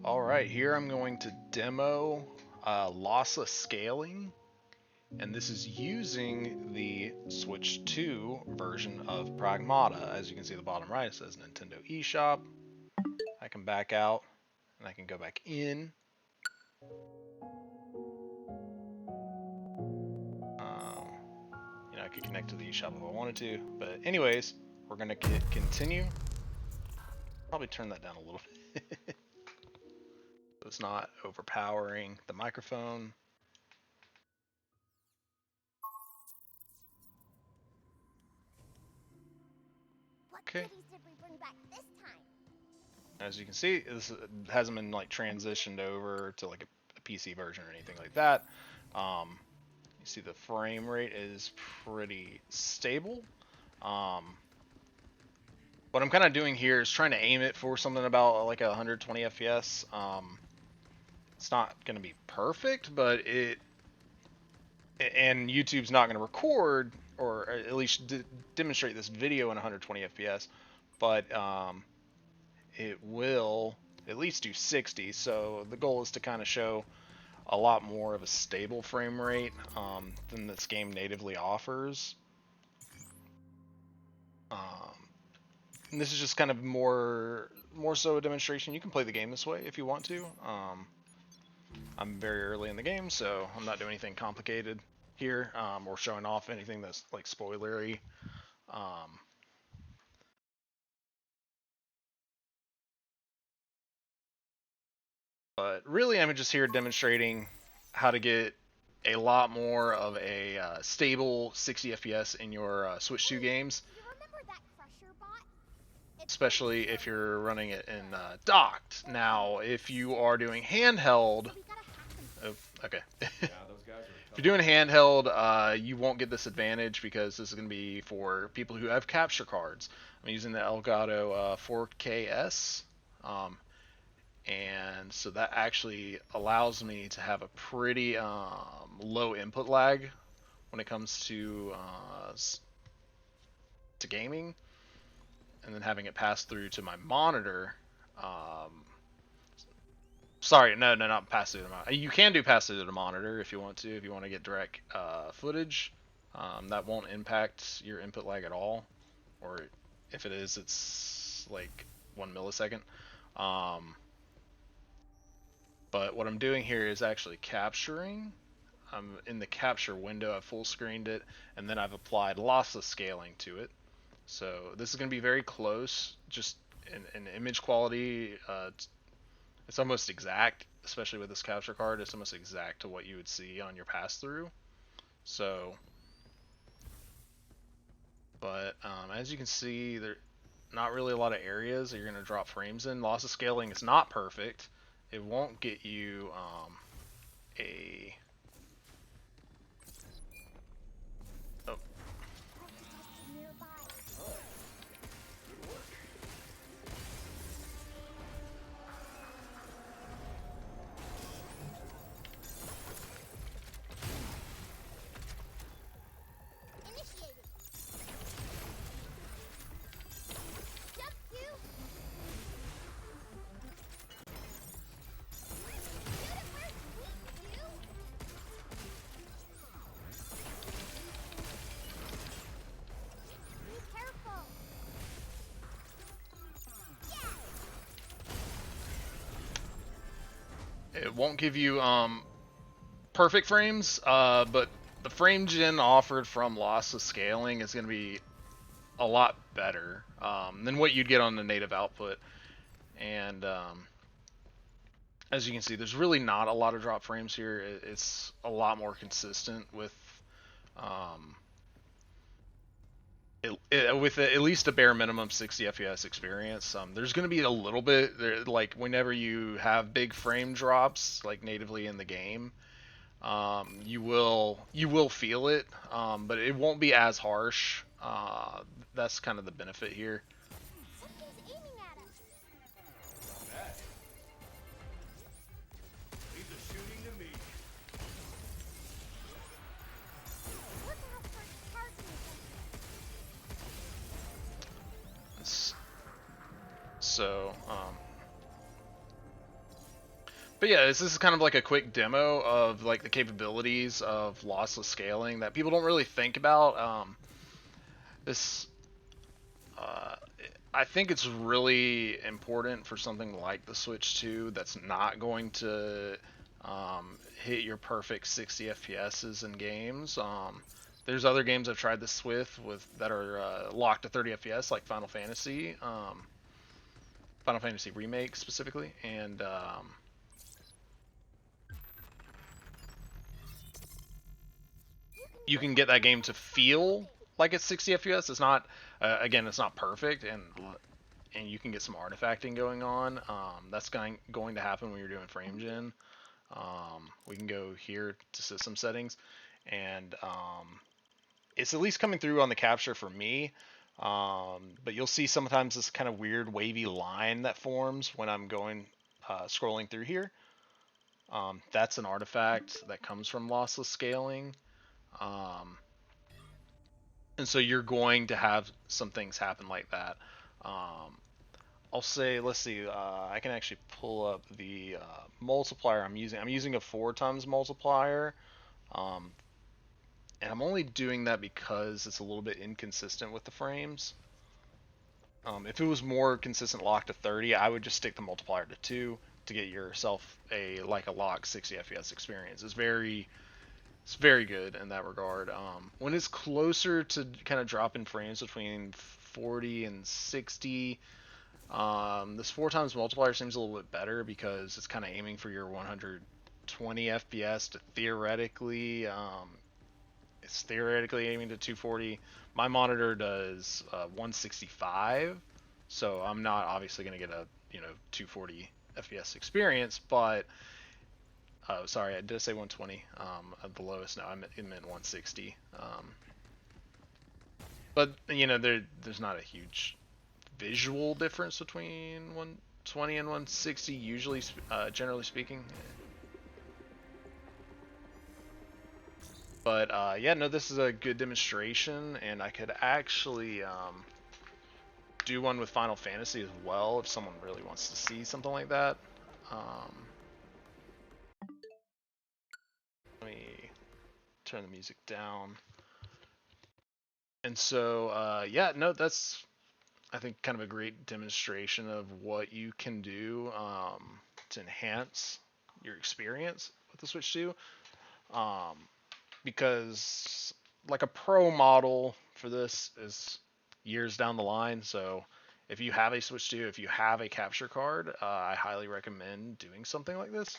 Alright, here I'm going to demo lossless scaling, and this is using the Switch 2 version of Pragmata. As you can see at the bottom right, it says Nintendo eShop. I can back out, and I can go back in. I could connect to the eShop if I wanted to, but anyways, we're going to continue. Probably turn that down a little bit. So it's not overpowering the microphone. Okay. As you can see, this hasn't been like transitioned over to like a PC version or anything like that. You see the frame rate is pretty stable. What I'm kind of doing here is trying to aim it for something about like 120 FPS. It's not going to be perfect, but and YouTube's not going to record or at least demonstrate this video in 120 FPS, but it will at least do 60. So the goal is to kind of show a lot more of a stable frame rate than this game natively offers. And this is just kind of more so a demonstration. You can play the game this way if you want to. I'm very early in the game, so I'm not doing anything complicated here or showing off anything that's like spoilery. But really, I'm just here demonstrating how to get a lot more of a stable 60 FPS in your Switch 2 games, especially if you're running it in docked. Now, if you are doing handheld, oh, okay. If you're doing handheld, you won't get this advantage because this is going to be for people who have capture cards. I'm using the Elgato 4KS. And so that actually allows me to have a pretty low input lag when it comes to gaming, and then having it pass through to my monitor. Sorry, no, not pass through the monitor. You can do pass through to the monitor if you want to. If you want to get direct footage, that won't impact your input lag at all, or if it is, it's like 1 millisecond. But what I'm doing here is actually capturing. I'm in the capture window, I've full screened it, and then I've applied lossless scaling to it. So this is going to be very close, just in image quality. It's almost exact, especially with this capture card. It's almost exact to what you would see on your pass-through. So, but as you can see, there not really a lot of areas that you're going to drop frames in. Lossless scaling is not perfect. It won't get you a oh. It won't give you perfect frames, but the frame gen offered from lossless scaling is going to be a lot better than what you'd get on the native output. And as you can see, there's really not a lot of drop frames here. It's a lot more consistent with with at least a bare minimum 60 FPS experience. There's going to be a little bit there, like whenever you have big frame drops, like natively in the game, you will feel it, but it won't be as harsh. That's kind of the benefit here. So, But yeah, this is kind of like a quick demo of like the capabilities of lossless scaling that people don't really think about. This uh, I think it's really important for something like the Switch 2 that's not going to hit your perfect 60 FPSs in games. There's other games I've tried this with that are locked to 30 FPS, like Final Fantasy Remake specifically, and you can get that game to feel like it's 60 FPS. It's not, again, it's not perfect, and you can get some artifacting going on. That's going to happen when you're doing frame gen. We can go here to system settings, and it's at least coming through on the capture for me. But you'll see sometimes this kind of weird wavy line that forms when I'm going scrolling through here. That's an artifact that comes from lossless scaling. Um, and so you're going to have some things happen like that. Um, I'll say, let's see, I can actually pull up the multiplier I'm using. I'm using a 4 times multiplier, um, and I'm only doing that because it's a little bit inconsistent with the frames. If it was more consistent lock to 30, I would just stick the multiplier to 2 to get yourself a lock 60 FPS experience. It's very good in that regard. When it's closer to kind of dropping frames between 40 and 60, this 4 times multiplier seems a little bit better because it's kind of aiming for your 120 FPS to theoretically. It's theoretically aiming to 240. My monitor does 165, so I'm not obviously going to get a 240 FPS experience, but sorry, I did say 120 at the lowest. No, it meant 160. But there's not a huge visual difference between 120 and 160 usually, generally speaking. But yeah, no, this is a good demonstration, and I could actually do one with Final Fantasy as well if someone really wants to see something like that. Um, Let me turn the music down. And so yeah, no, that's, I think, kind of a great demonstration of what you can do to enhance your experience with the Switch 2. Um, because like a pro model for this is years down the line. So if you have a Switch 2, if you have a capture card, I highly recommend doing something like this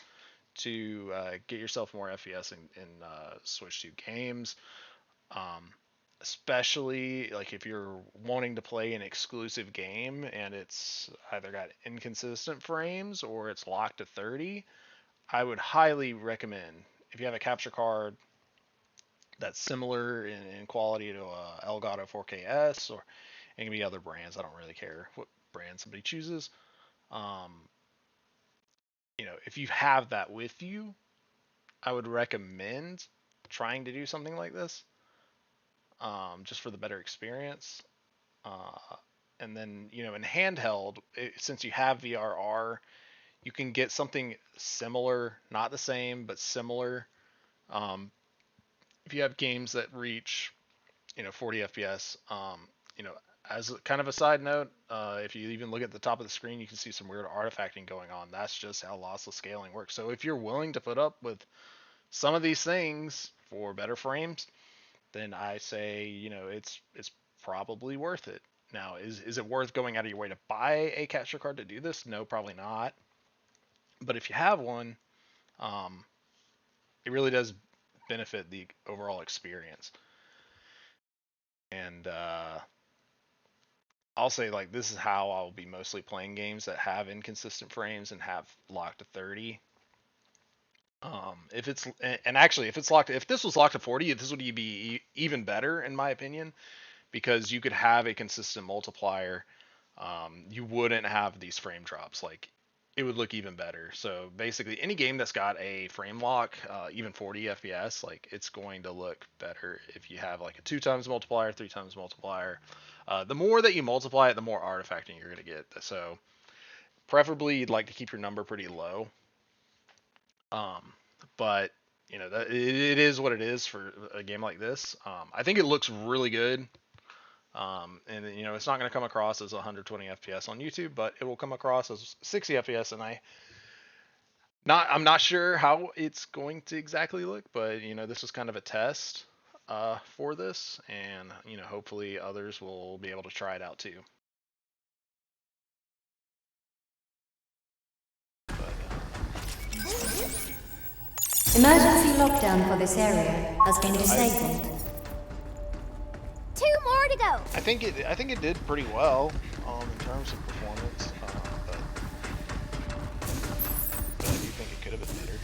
to get yourself more FPS in Switch 2 games. Um, Especially like if you're wanting to play an exclusive game and it's either got inconsistent frames or it's locked to 30, I would highly recommend, if you have a capture card that's similar in quality to Elgato 4KS, or it can be other brands. I don't really care what brand somebody chooses. Um, if you have that with you, I would recommend trying to do something like this, just for the better experience. Uh, and then, in handheld, since you have VRR, you can get something similar, not the same, but similar. Um, if you have games that reach 40 FPS. You know, as kind of a side note, if you even look at the top of the screen, you can see some weird artifacting going on. That's just how lossless scaling works. So if you're willing to put up with some of these things for better frames, then I say, it's probably worth it. Now, is it worth going out of your way to buy a capture card to do this? No, probably not. But if you have one, um, it really does benefit the overall experience. And I'll say, like, this is how I'll be mostly playing games that have inconsistent frames and have locked to 30. If it's and actually if this was locked to 40, this would be even better in my opinion, because you could have a consistent multiplier. You wouldn't have these frame drops. Like, it would look even better. So basically, any game that's got a frame lock, even 40 FPS, like, it's going to look better if you have like a 2 times multiplier, 3 times multiplier. The more that you multiply it, the more artifacting you're going to get. So preferably, you'd like to keep your number pretty low. But you know, it is what it is for a game like this. I think it looks really good. And you know, it's not going to come across as 120 FPS on YouTube, but it will come across as 60 FPS. And I'm not sure how it's going to exactly look, but you know, this is kind of a test for this, and you know, hopefully others will be able to try it out too. Emergency lockdown for this area has been disabled. 2 more to go. I think it did pretty well in terms of performance, but I do think it could have been better.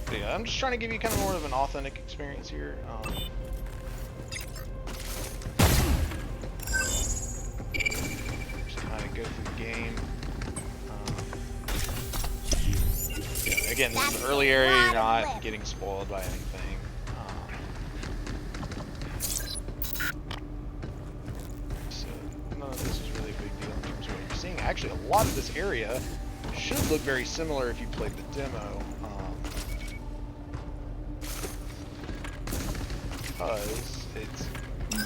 But yeah, I'm just trying to give you kind of more of an authentic experience here. Just kind of go through the game. Yeah, again, this is an early area. You're not getting spoiled by anything. So none of this is really a big deal in terms of what you're seeing. Actually, a lot of this area should look very similar if you played the demo. Because it's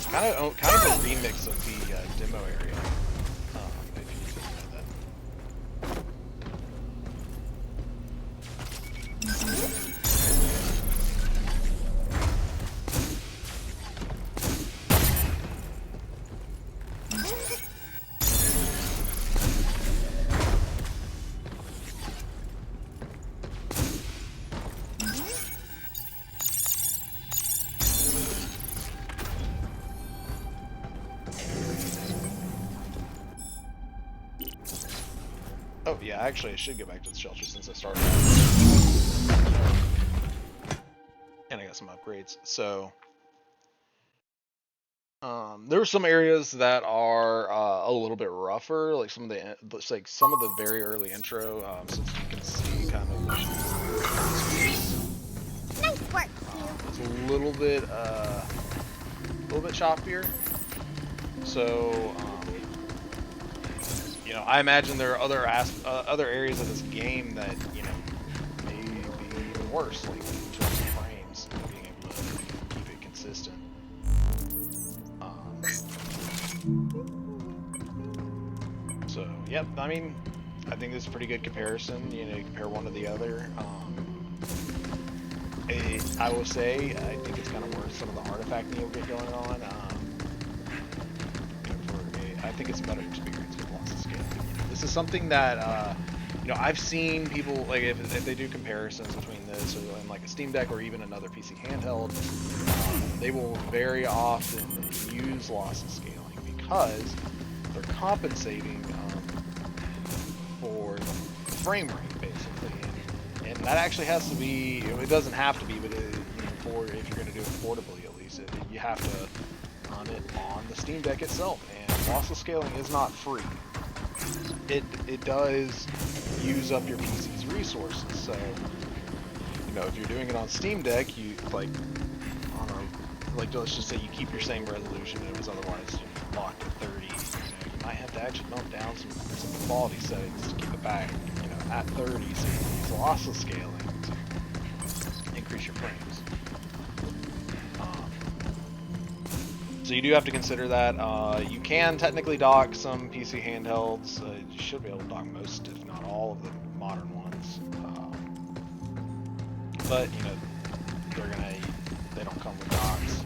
kind of a remix of the demo area. If you didn't know that. Oh yeah, actually I should go back to the shelter since I started. And I got some upgrades. So there were some areas that are a little bit rougher, like some of the very early intro, since you can see kind of Nice work, it's a little bit choppier. So you know, I imagine there are other areas of this game that you know may be even worse, like in terms of frames, being able to keep it consistent. So, yep, I mean, I think this is a pretty good comparison. You know, you compare one to the other. I will say, I think it's kind of worth some of the artifacting you'll get going on. I think it's a better experience with Lossless scaling. This is something that you know, I've seen people like if they do comparisons between this or like a Steam Deck or even another PC handheld, they will very often use Lossless scaling because they're compensating for frame rate basically, and that actually has to be. It doesn't have to be, but you know, for if you're going to do it portably at least, you have to run it on the Steam Deck itself. And lossless scaling is not free. It does use up your PC's resources. So you know, if you're doing it on Steam Deck, you like let's just say you keep your same resolution and it was otherwise locked at 30. You know, you might have to actually bump down some quality settings to keep it back, you know, at 30. So you use lossless scaling to increase your frames. So you do have to consider that. You can technically dock some PC handhelds. You should be able to dock most, if not all, of the modern ones. But you know, they don't come with docks.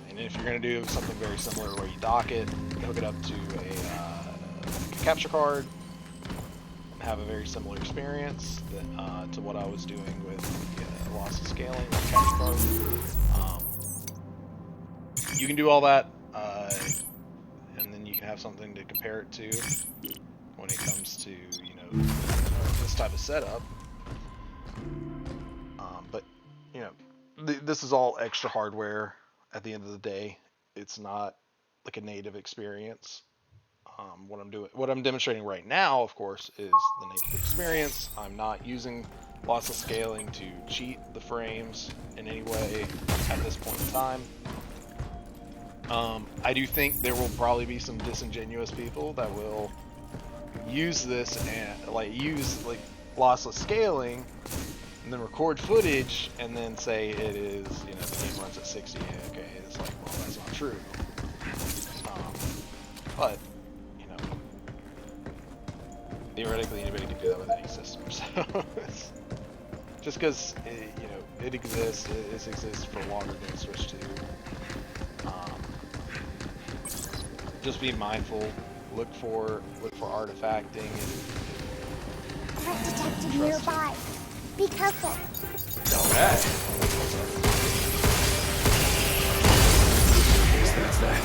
And if you're gonna do something very similar where you dock it, hook it up to a capture card, have a very similar experience to what I was doing with the lossless scaling with the capture card. You can do all that, and then you can have something to compare it to when it comes to, you know, this type of setup. But you know, this is all extra hardware. At the end of the day, it's not like a native experience. What I'm demonstrating right now, of course, is the native experience. I'm not using lossless scaling to cheat the frames in any way at this point in time. I do think there will probably be some disingenuous people that will use this and use lossless scaling and then record footage and then say it is, the game runs at 60. Okay, it's like, well, that's not true. But theoretically anybody can do that with any system. So just because it exists, it exists for longer than Switch 2. Just be mindful. Look for artifacting. Threat detected nearby. Be careful. Okay. That's that.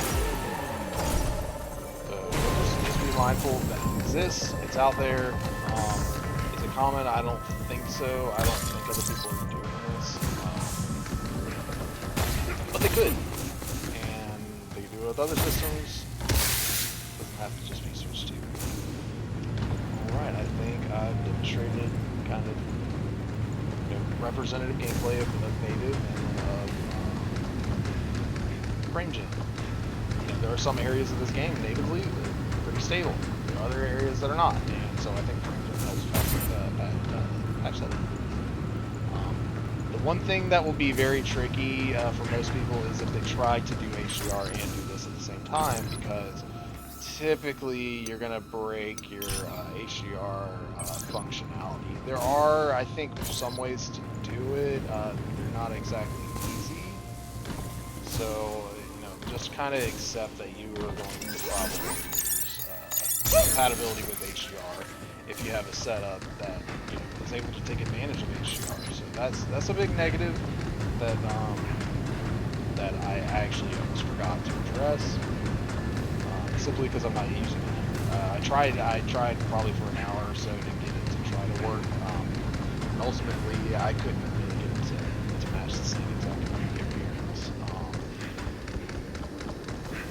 So just be mindful that it exists. It's out there. Is it common? I don't think so. I don't think other people are doing this. But they could. And they can do it with other systems. Doesn't have to just be Switch 2. Alright, I think I've demonstrated kind of representative gameplay of native and of frame gen. There are some areas of this game natively that are pretty stable. There are other areas that are not, and so I think frame gen helps patch that. The one thing that will be very tricky for most people is if they try to do HDR and do this at the same time, because typically you're going to break your HDR functionality. There are, I think, some ways to do it. They're not exactly easy. So, just kind of accept that you are going to probably lose compatibility with HDR if you have a setup that is able to take advantage of HDR. So that's a big negative that that I actually almost forgot to address. Simply because I'm not using it. I tried probably for an hour or so to get it to try to work. And ultimately, I couldn't really get it to match the same exact appearance.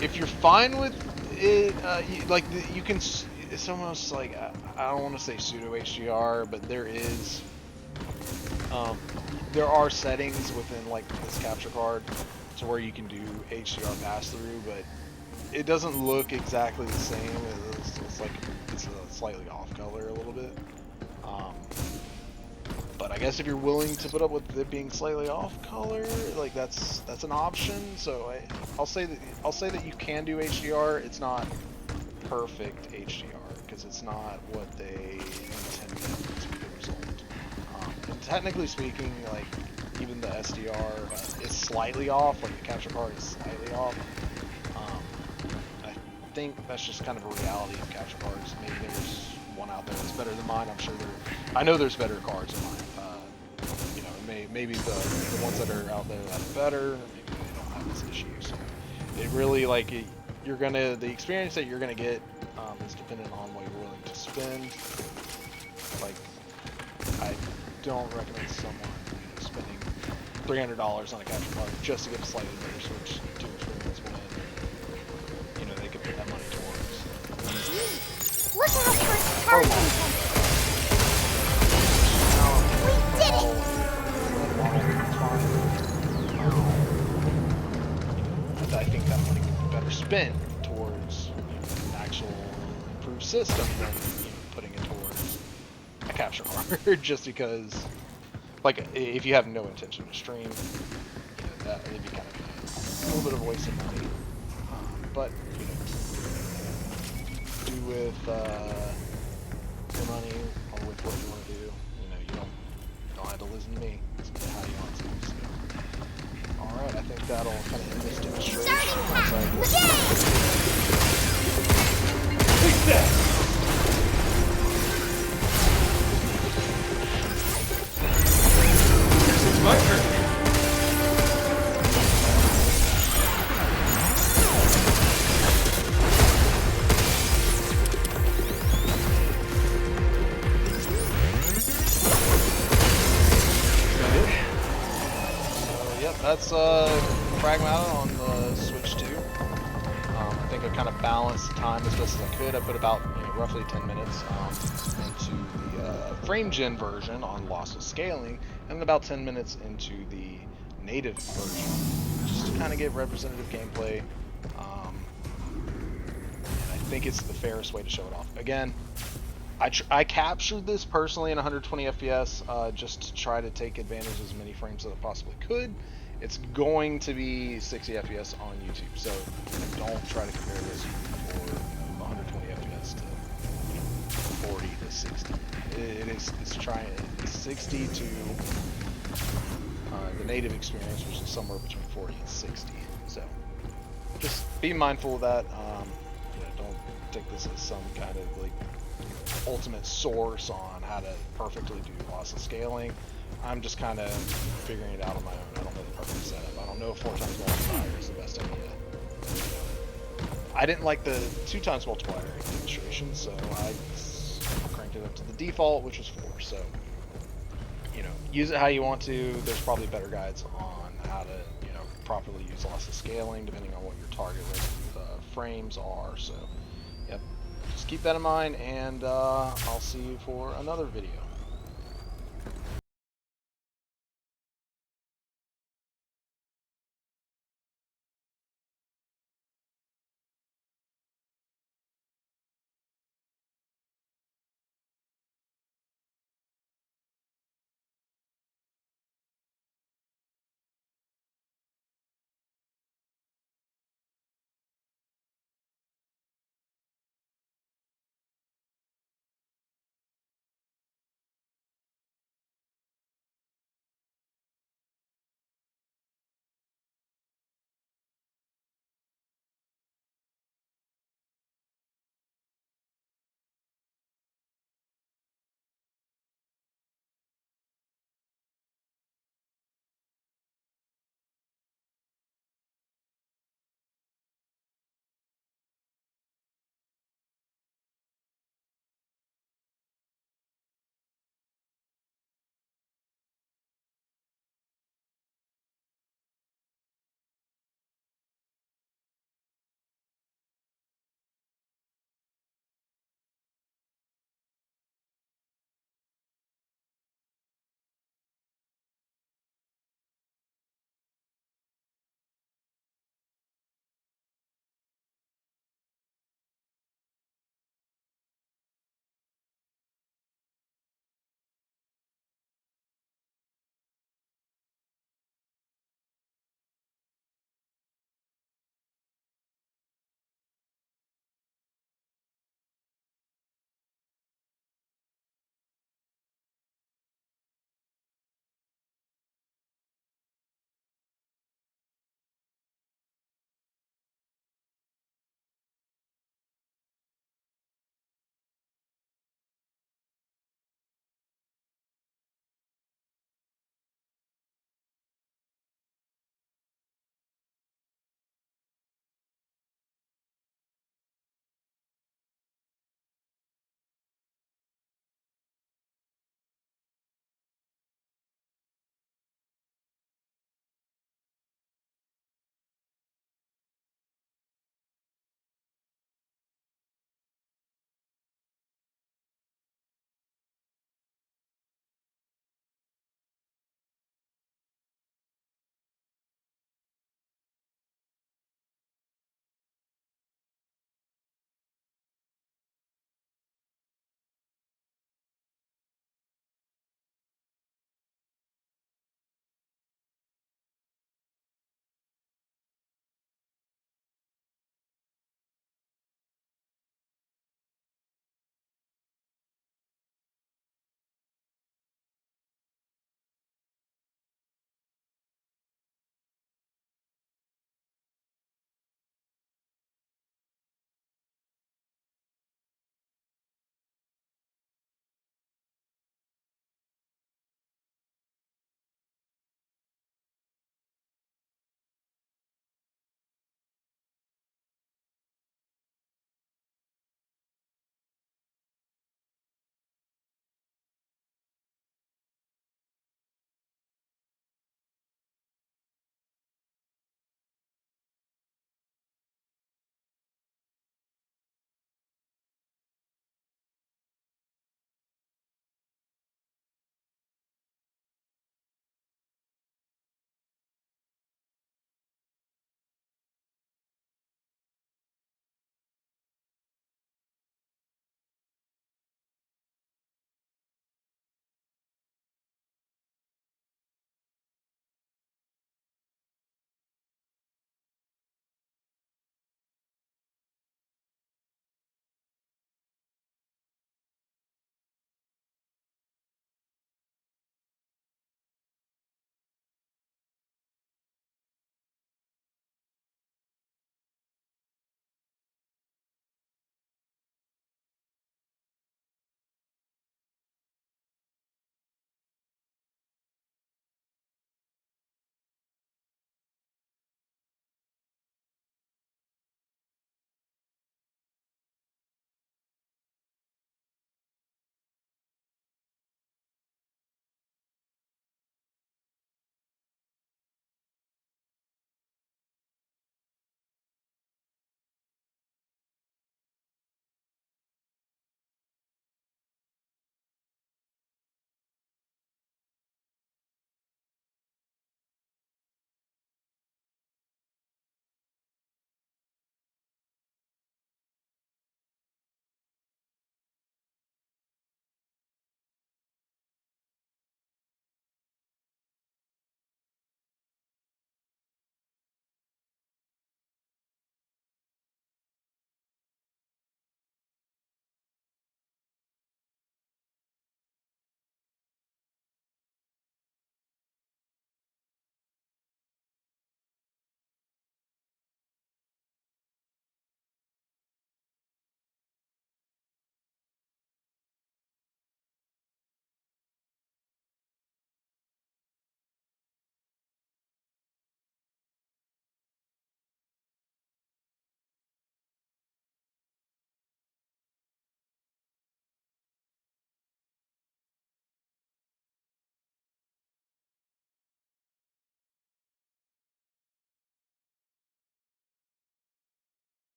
If you're fine with it, you can. It's almost like I don't want to say pseudo HDR, but there are settings within this capture card to where you can do HDR pass through, but it doesn't look exactly the same. It's like it's a slightly off color a little bit. But I guess if you're willing to put up with it being slightly off color, that's an option. So I'll say that you can do HDR. It's not perfect HDR because it's not what they intended to be the result. And technically speaking, even the SDR is slightly off. Like the capture card is slightly off. I think that's just kind of a reality of capture cards. Maybe there's one out there that's better than mine. I know there's better cards than mine. Maybe the ones that are out there that are better, maybe they don't have this issue. So they really the experience that you're gonna get is dependent on what you're willing to spend. I don't recommend someone spending $300 on a capture card just to get a slightly better Switch 2 experience when they could put that money towards. Look out for target. We did it! I think that money could be better spent towards an actual improved system than putting it towards a capture card. Just because, if you have no intention to stream, that it'd be kind of a little bit of a waste of money. But do with your money or with what you want to do. You don't have to listen to me. It's how you want to. So. Alright, I think that'll kind of end this demonstration. Take that! Guess it's my turn. That's Pragmata on the Switch 2. I think I kind of balanced the time as best as I could. I put about roughly 10 minutes into the frame gen version on lossless scaling, and about 10 minutes into the native version, just to kind of get representative gameplay. think it's the fairest way to show it off. Again, I captured this personally in 120 FPS just to try to take advantage of as many frames as I possibly could. It's going to be 60 FPS on YouTube, so don't try to compare this for 120 FPS to 40 to 60. It's trying 60 to the native experience, which is somewhere between 40 and 60. So just be mindful of that. Don't take this as some kind of like ultimate source on how to perfectly do lossless scaling. I'm just kind of figuring it out on my own. I don't know the perfect setup. I don't know if 4 times multiplier is the best idea. I didn't like the 2 times multiplier demonstration, so I cranked it up to the default, which was 4. So, use it how you want to. There's probably better guides on how to, properly use lossless scaling, depending on what your target frames are. So, yep. Just keep that in mind, and I'll see you for another video.